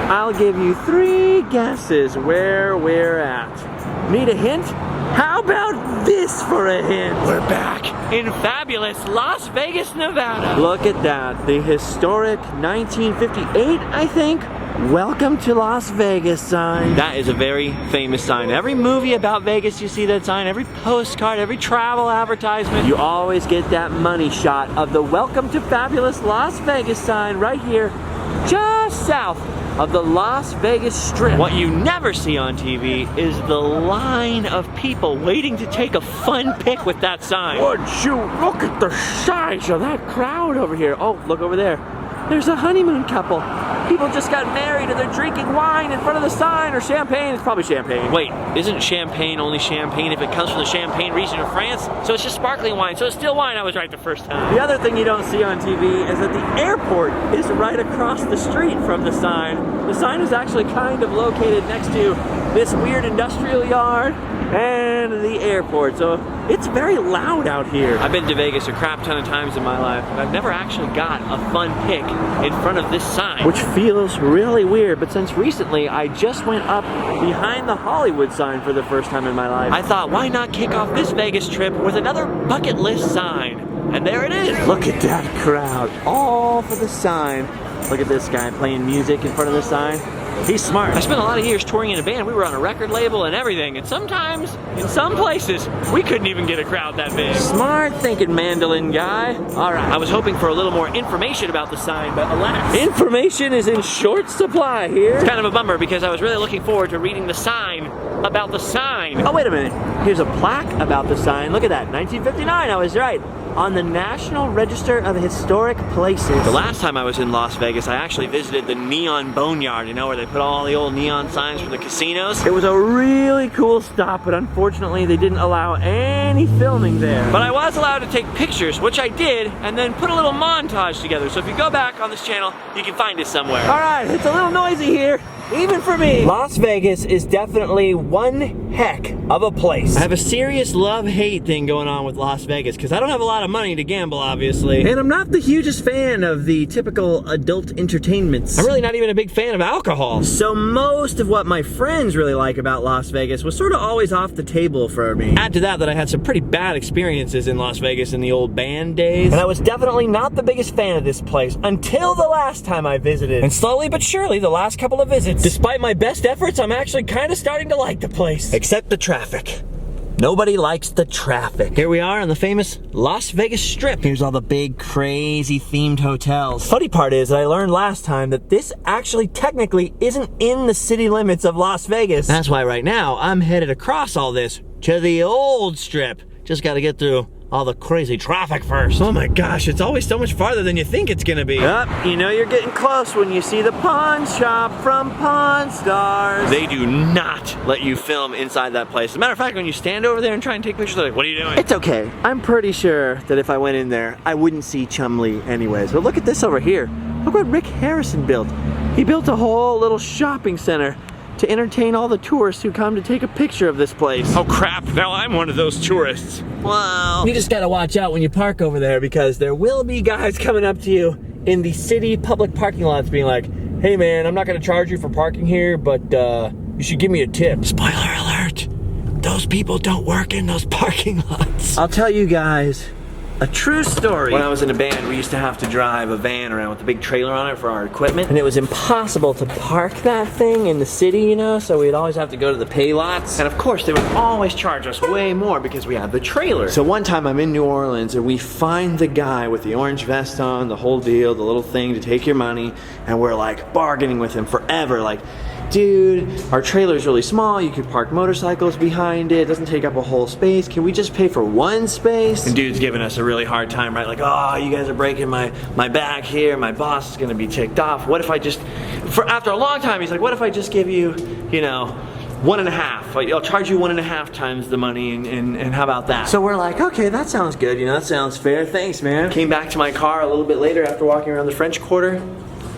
I'll give you 3 guesses where we're at. Need a hint? How about this for a hint? We're back in fabulous Las Vegas, Nevada. Look at that. The historic 1958, I think, Welcome to Las Vegas sign. That is a very famous sign. Every movie about Vegas, you see that sign. Every postcard, every travel advertisement. You always get that money shot of the Welcome to Fabulous Las Vegas sign right here, just south of the Las Vegas Strip. What you never see on TV is the line of people waiting to take a fun pic with that sign. Would you look at the size of that crowd over here? Oh, look over there. There's a honeymoon couple. People just got married and they're drinking wine in front of the sign, or champagne. It's probably champagne. Wait, isn't champagne only champagne if it comes from the Champagne region of France? So it's just sparkling wine, so it's still wine. I was right the first time. The other thing you don't see on TV is that the airport is right across the street from the sign. The sign is actually kind of located next to this weird industrial yard and the airport, so it's very loud out here. I've been to Vegas a crap ton of times in my life, but I've never actually got a fun pic in front of this sign. Which feels really weird, but since recently I just went up behind the Hollywood sign for the first time in my life. I thought, why not kick off this Vegas trip with another bucket list sign? And there it is. Look at that crowd, all for the sign. Look at this guy playing music in front of the sign. He's smart. I spent a lot of years touring in a band. We were on a record label and everything, and sometimes, in some places, we couldn't even get a crowd that big. Smart thinking, mandolin guy. All right. I was hoping for a little more information about the sign, but alas. Information is in short supply here. It's kind of a bummer because I was really looking forward to reading the sign about the sign. Oh, wait a minute. Here's a plaque about the sign. Look at that, 1959, I was right. On the National Register of Historic Places. The last time I was in Las Vegas, I actually visited the Neon Boneyard, you know, where they put all the old neon signs for the casinos. It was a really cool stop, but unfortunately they didn't allow any filming there. But I was allowed to take pictures, which I did, and then put a little montage together. So if you go back on this channel, you can find it somewhere. All right, it's a little noisy here, even for me. Las Vegas is definitely one heck of a place. I have a serious love-hate thing going on with Las Vegas, because I don't have a lot of money to gamble, obviously. And I'm not the hugest fan of the typical adult entertainments. I'm really not even a big fan of alcohol. So most of what my friends really like about Las Vegas was sort of always off the table for me. Add to that I had some pretty bad experiences in Las Vegas in the old band days. And I was definitely not the biggest fan of this place until the last time I visited. And slowly but surely, the last couple of visits, despite my best efforts, I'm actually kind of starting to like the place. Except the traffic. Nobody likes the traffic. Here we are on the famous Las Vegas Strip. Here's all the big, crazy themed hotels. Funny part is that I learned last time that this actually technically isn't in the city limits of Las Vegas. That's why right now I'm headed across all this to the old Strip. Just gotta get through all the crazy traffic first. Oh my gosh, it's always so much farther than you think it's gonna be. Yep, you know you're getting close when you see the pawn shop from Pawn Stars. They do not let you film inside that place. As a matter of fact, when you stand over there and try and take pictures, they're like, what are you doing? It's okay. I'm pretty sure that if I went in there, I wouldn't see Chumlee anyways. But look at this over here. Look what Rick Harrison built. He built a whole little shopping center to entertain all the tourists who come to take a picture of this place. Oh crap, now I'm one of those tourists. Wow. You just gotta watch out when you park over there, because there will be guys coming up to you in the city public parking lots being like, hey man, I'm not gonna charge you for parking here, but you should give me a tip. Spoiler alert, those people don't work in those parking lots. I'll tell you guys a true story. When I was in a band, we used to have to drive a van around with a big trailer on it for our equipment. And it was impossible to park that thing in the city, you know, so we'd always have to go to the pay lots. And of course, they would always charge us way more because we had the trailer. So one time I'm in New Orleans and we find the guy with the orange vest on, the whole deal, the little thing to take your money, and we're like bargaining with him forever, like, dude, our trailer's really small, you could park motorcycles behind it, doesn't take up a whole space, can we just pay for one space? And dude's giving us a really hard time, right? Like, oh, you guys are breaking my back here, my boss is gonna be ticked off. What if I just, after a long time, he's like, what if I just give you, you know, 1.5? I'll charge you 1.5 times the money, and how about that? So we're like, okay, that sounds good, you know, that sounds fair, thanks man. Came back to my car a little bit later after walking around the French Quarter,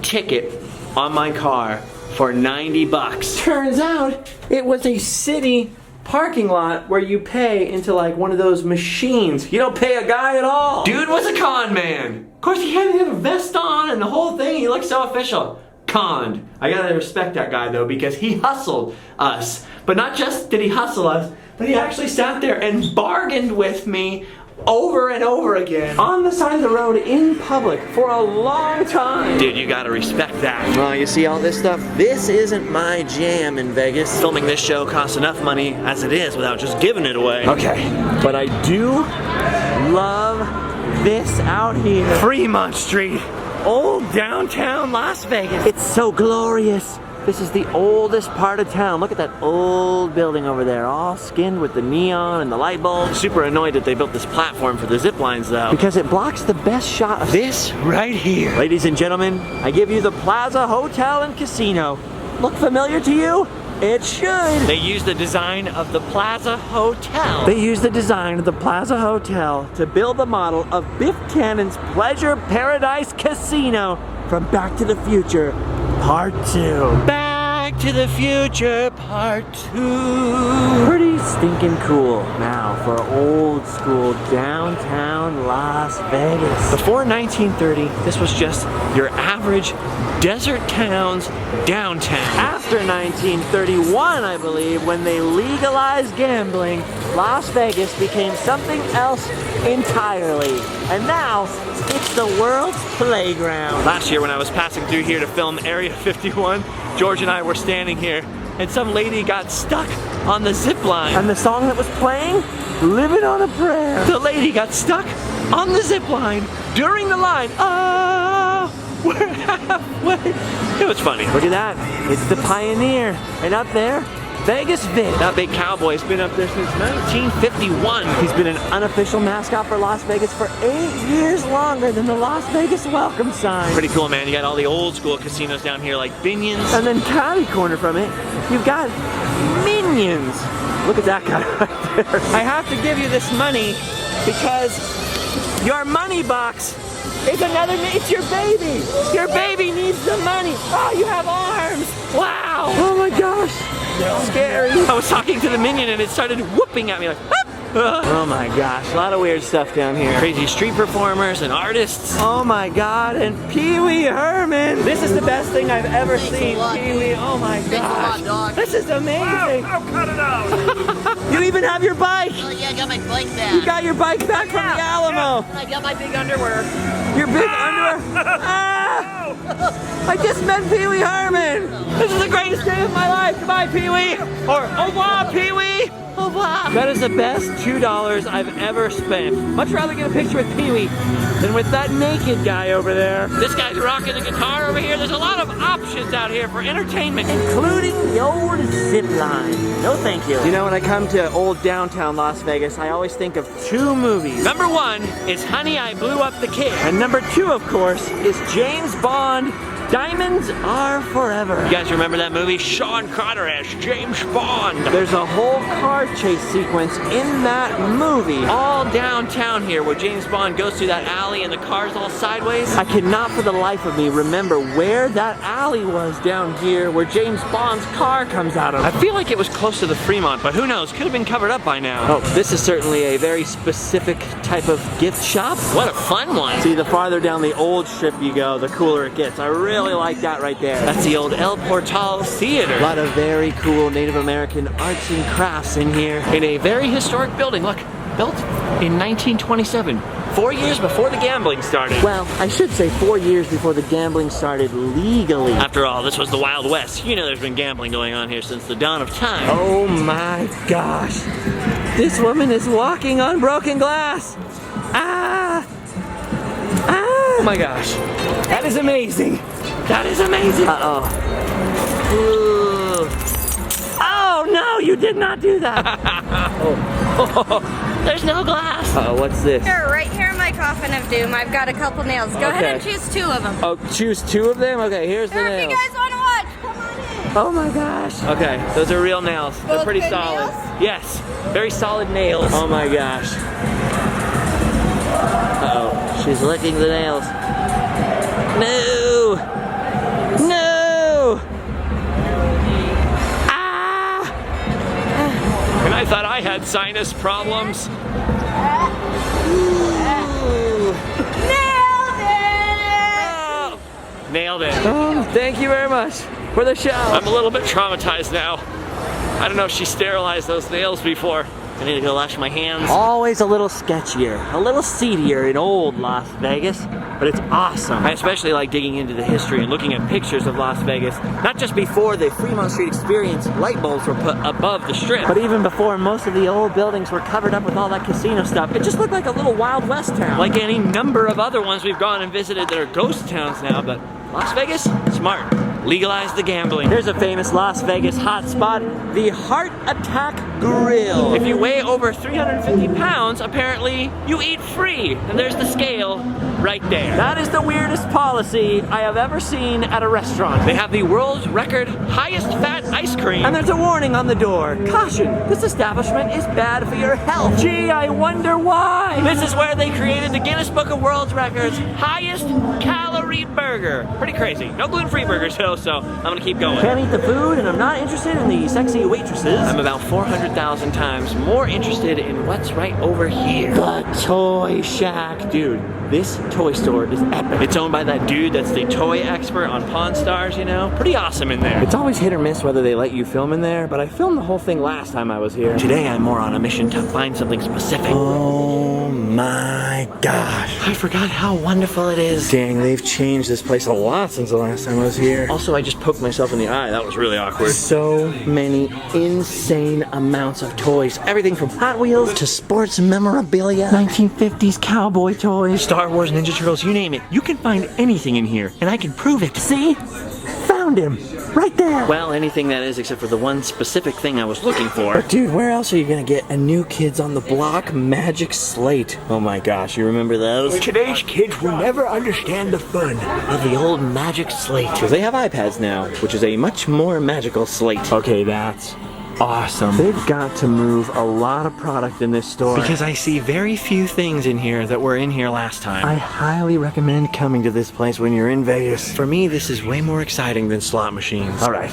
ticket on my car for 90 bucks. Turns out it was a city parking lot where you pay into like one of those machines. You don't pay a guy at all. Dude was a con man. Of course, he had to have a vest on and the whole thing. He looked so official. Conned. I gotta respect that guy though, because he hustled us. But not just did he hustle us, but he actually sat there and bargained with me over and over again on the side of the road in public for a long time. Dude, you gotta respect that. Well, you see all this stuff? This isn't my jam in Vegas. Filming this show costs enough money as it is without just giving it away. Okay, but I do love this out here. Fremont Street, old downtown Las Vegas. It's so glorious. This is the oldest part of town. Look at that old building over there, all skinned with the neon and the light bulbs. Super annoyed that they built this platform for the zip lines though, Because it blocks the best shot of this right here. Ladies and gentlemen, I give you the Plaza Hotel and Casino. Look familiar to you? It should. They used the design of the Plaza Hotel. They used the design of the Plaza Hotel to build the model of Biff Tannen's Pleasure Paradise Casino from Back to the Future Part 2. Back to the Future Part 2. Pretty stinking cool now for old school downtown Las Vegas. Before 1930, this was just your average desert town's downtown. After 1931, I believe, when they legalized gambling, Las Vegas became something else entirely. And now, it's the world's playground. Last year when I was passing through here to film Area 51, George and I were standing here and some lady got stuck on the zip line. And the song that was playing? Living on a Prayer. The lady got stuck on the zip line during the line. Oh, we're halfway. It was funny. Look at that. It's the Pioneer. And up there, Vegas Vic. That big cowboy's been up there since 1951. He's been an unofficial mascot for Las Vegas for 8 years longer than the Las Vegas welcome sign. Pretty cool, man. You got all the old school casinos down here like Binion's. And then catty corner from it, you've got Minions. Look at that guy right there. I have to give you this money because your money box is another, it's your baby. Your baby needs the money. Oh, you have arms. Wow. Oh my gosh. Scary. I was talking to the minion and it started whooping at me like, "Ah!" Oh my gosh, a lot of weird stuff down here. Crazy street performers and artists. Oh my god, and Pee Wee Herman. This is the best thing I've ever seen, Pee Wee. Oh my gosh. This is amazing. I'll cut it out. You even have your bike. Oh yeah, I got my bike back. You got your bike back from the Alamo. And I got my big underwear. Your big underwear. Ah! I just met Pee Wee Herman. This is the greatest day of my life. Goodbye, Pee Wee. Or au revoir, Pee Wee. Au revoir. That is the best $2 I've ever spent. Much rather get a picture with Pee Wee than with that naked guy over there. This guy's rocking the guitar over here. There's a lot of options out here for entertainment. Including the old zip line. No thank you. You know, when I come to old downtown Las Vegas, I always think of two movies. Number one is Honey, I Blew Up the Kid. And number two, of course, is James Bond, Diamonds Are Forever. You guys remember that movie? Sean Connery as James Bond. There's a whole car chase sequence in that movie. All downtown here where James Bond goes through that alley and the car's all sideways. I cannot for the life of me remember where that alley was down here where James Bond's car comes out of. I feel like it was close to the Fremont, but who knows? Could have been covered up by now. Oh, this is certainly a very specific type of gift shop. What a fun one. See, the farther down the old strip you go, the cooler it gets. I really like that right there. That's the old El Portal Theater. A lot of very cool Native American arts and crafts in here. In a very historic building. Look, built in 1927. 4 years before the gambling started. Well, I should say 4 years before the gambling started legally. After all, this was the Wild West. You know there's been gambling going on here since the dawn of time. Oh my gosh. This woman is walking on broken glass. Ah! Ah! Oh my gosh. That is amazing. That is amazing. Uh-oh. Oh no, you did not do that. There's no glass. Uh-oh, what's this? Here, right here in my coffin of doom, I've got a couple nails. Go ahead and choose 2 of them. Oh, choose 2 of them? Okay, here's the Or if you nails. guys want to watch, come on in. Oh my gosh. Okay, those are real nails. They're Both pretty good solid. nails? Yes, very solid nails. Oh my gosh. Uh-oh, she's licking the nails. No! No! Ah! And I thought I had sinus problems. Ooh. Nailed it! Oh, nailed it. Oh, thank you very much. for the show. I'm a little bit traumatized now. I don't know if she sterilized those nails before. I need to go wash my hands. Always a little sketchier, a little seedier in old Las Vegas, but it's awesome. I especially like digging into the history and looking at pictures of Las Vegas, not just before the Fremont Street Experience light bulbs were put above the strip, But even before most of the old buildings were covered up with all that casino stuff, it just looked like a little Wild West town. like any number of other ones we've gone and visited that are ghost towns now, but Las Vegas, smart. Legalize the gambling. Here's a famous Las Vegas hotspot, the Heart Attack Grill. If you weigh over 350 pounds, apparently you eat free. And there's the scale right there. That is the weirdest policy I have ever seen at a restaurant. They have the world's record highest fat ice cream. And there's a warning on the door. Caution, this establishment is bad for your health. Gee, I wonder why. This is where they created the Guinness Book of World Records highest calorie burger. Pretty crazy. No gluten-free burgers though, so I'm gonna keep going. Can't eat the food and I'm not interested in the sexy waitresses. I'm about 400,000 times more interested in what's right over here. The Toy Shack. Dude, this toy store is epic. It's owned by that dude that's the toy expert on Pawn Stars, you know? Pretty awesome in there. It's always hit or miss whether they let you film in there, but I filmed the whole thing last time I was here. Today I'm more on a mission to find something specific. Oh my gosh. I forgot how wonderful it is. Dang, they've changed this place a lot since the last time I was here. Also, I just poked myself in the eye. That was really awkward. So many insane amounts of toys. Everything from Hot Wheels to sports memorabilia, 1950s cowboy toys. Star Wars, Ninja Turtles, you name it. You can find anything in here, and I can prove it. See? Found him. Right there. Well, anything that is except for the one specific thing I was looking for. But dude, where else are you gonna get a New Kids on the Block Magic Slate? Oh my gosh, you remember those? Today's kids will never understand the fun Of the old magic slate. Because they have iPads now, which is a much more magical slate. Okay, that's awesome. They've got to move a lot of product in this store. Because I see very few things in here that were in here last time. I highly recommend coming to this place when you're in Vegas. For me, this is way more exciting than slot machines. All right,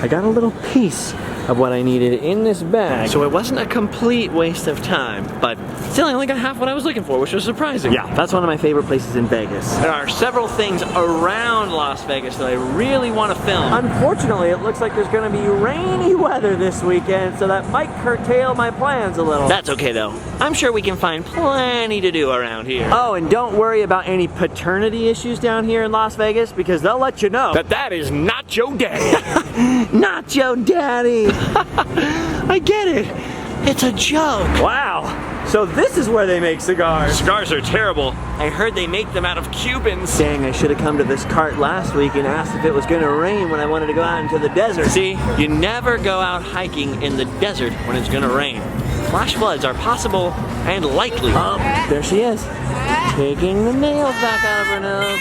I got a little piece of what I needed in this bag. So it wasn't a complete waste of time, but still I only got half what I was looking for, which was surprising. Yeah, that's one of my favorite places in Vegas. There are several things around Las Vegas that I really want to film. Unfortunately, it looks like there's gonna be rainy weather this weekend, so that might curtail my plans a little. That's okay though. I'm sure we can find plenty to do around here. Oh, and don't worry about any paternity issues down here in Las Vegas, because they'll let you know. That is not your daddy. Not your daddy. I get it. It's a joke. Wow. So this is where they make cigars. Cigars are terrible. I heard they make them out of Cubans. Dang, I should have come to this cart last week and asked if it was gonna rain when I wanted to go out into the desert. See, you never go out hiking in the desert when it's gonna rain. Flash floods are possible and likely. Oh, there she is. Taking the nails back out of her nose.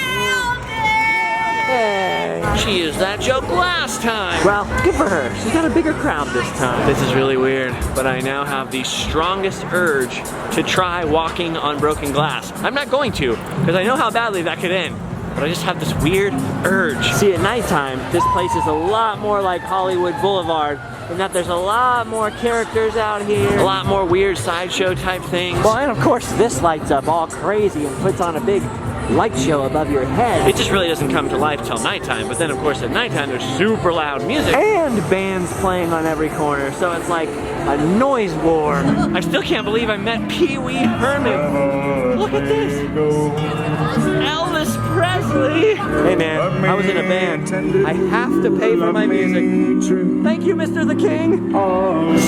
Hey. She used that joke last time. Well, good for her. She's got a bigger crowd this time. This is really weird, but I now have the strongest urge to try walking on broken glass. I'm not going to, because I know how badly that could end. But I just have this weird urge. See, at nighttime, this place is a lot more like Hollywood Boulevard, in that there's a lot more characters out here. A lot more weird sideshow type things. Well, and of course, this lights up all crazy and puts on a big light show above your head. It just really doesn't come to life till nighttime, but then of course at nighttime there's super loud music. And bands playing on every corner, so it's like a noise war. I still can't believe I met Pee Wee Herman. Look at this. Elvis Presley. Hey man, I was in a band. I have to pay for my music. Thank you, Mr. the King.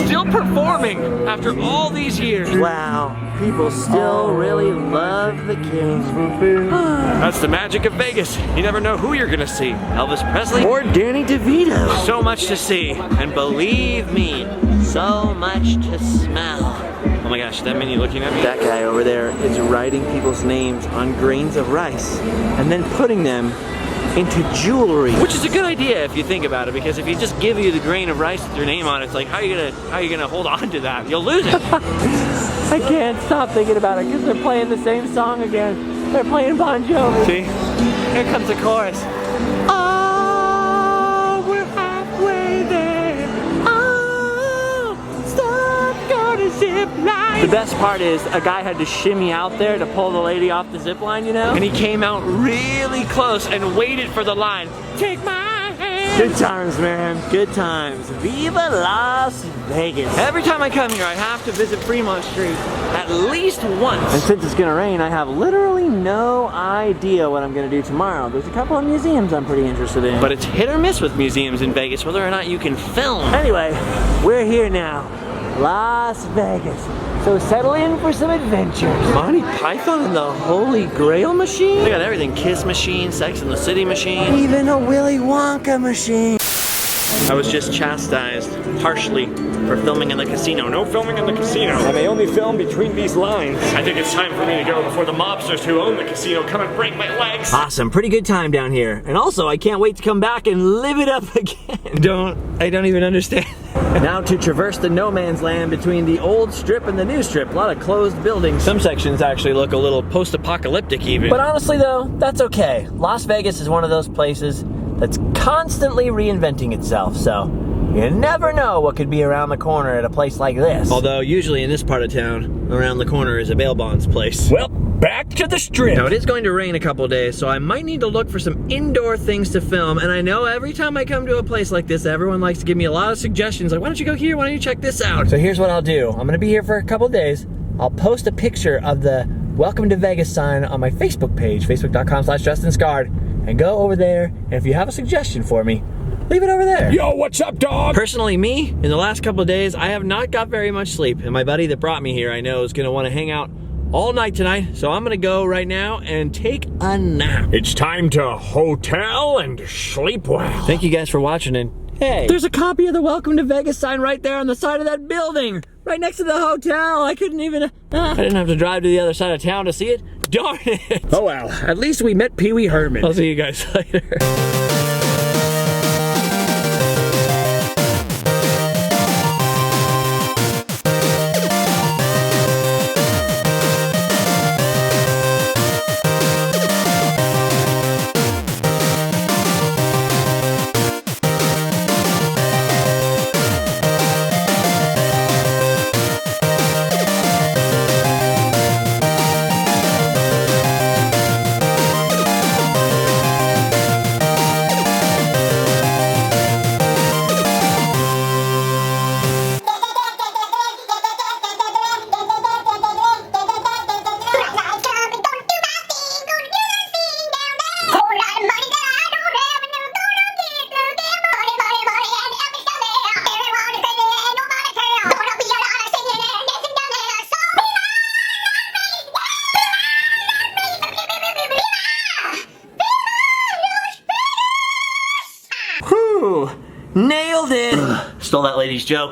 Still performing after all these years. Wow, people still really love the King. That's the magic of Vegas. You never know who you're gonna see. Elvis Presley Or Danny DeVito. So much to see, and believe me, so much to smell. Oh my gosh, that menu looking at me? That guy over there is writing people's names on grains of rice and then putting them into jewelry. Which is a good idea if you think about it, because if you just give you the grain of rice with your name on it, it's like, how are you gonna hold on to that? You'll lose it. I can't stop thinking about it because they're playing the same song again. They're playing Bon Jovi. See? Here comes the chorus. Oh, we're halfway there. Oh, stop, gonna zip line. The best part is a guy had to shimmy out there to pull the lady off the zip line, you know? And he came out really close and waited for the line. Take my hand. Good times, man. Good times. Viva Las Vegas. Every time I come here, I have to visit Fremont Street at least once. And since it's gonna rain, I have literally no idea what I'm gonna do tomorrow. There's a couple of museums I'm pretty interested in. But it's hit or miss with museums in Vegas, whether or not you can film. Anyway, we're here now. Las Vegas. So settle in for some adventures. Monty Python and the Holy Grail machine? They got everything. Kiss machine, Sex in the City machine. Even a Willy Wonka machine. I was just chastised harshly for filming in the casino. No filming in the casino. I may only film between these lines. I think it's time for me to go before the mobsters who own the casino come and break my legs. Awesome, pretty good time down here. And also, I can't wait to come back and live it up again. I don't even understand. Now to traverse the no man's land between the old strip and the new strip. A lot of closed buildings. Some sections actually look a little post-apocalyptic even. But honestly though, that's okay. Las Vegas is one of those places that's constantly reinventing itself, so you never know what could be around the corner at a place like this. Although usually in this part of town, around the corner is a bail bonds place. Well, back to the strip. Now it is going to rain a couple days, so I might need to look for some indoor things to film. And I know every time I come to a place like this, everyone likes to give me a lot of suggestions, like why don't you go here, why don't you check this out? So here's what I'll do. I'm gonna be here for a couple days. I'll post a picture of the Welcome to Vegas sign on my Facebook page, facebook.com/JustinScard, and go over there, and if you have a suggestion for me, leave it over there. Yo, what's up, dog? Personally, me, in the last couple of days, I have not got very much sleep. And my buddy that brought me here, I know, is gonna wanna hang out all night tonight. So I'm gonna go right now and take a nap. It's time to hotel and sleep well. Thank you guys for watching, and hey, There's a copy of the Welcome to Vegas sign right there on the side of that building, right next to the hotel. I couldn't even, I didn't have to drive to the other side of town to see it. Darn it. Oh well, at least we met Pee Wee Herman. I'll see you guys later. nailed it. Stole that lady's joke.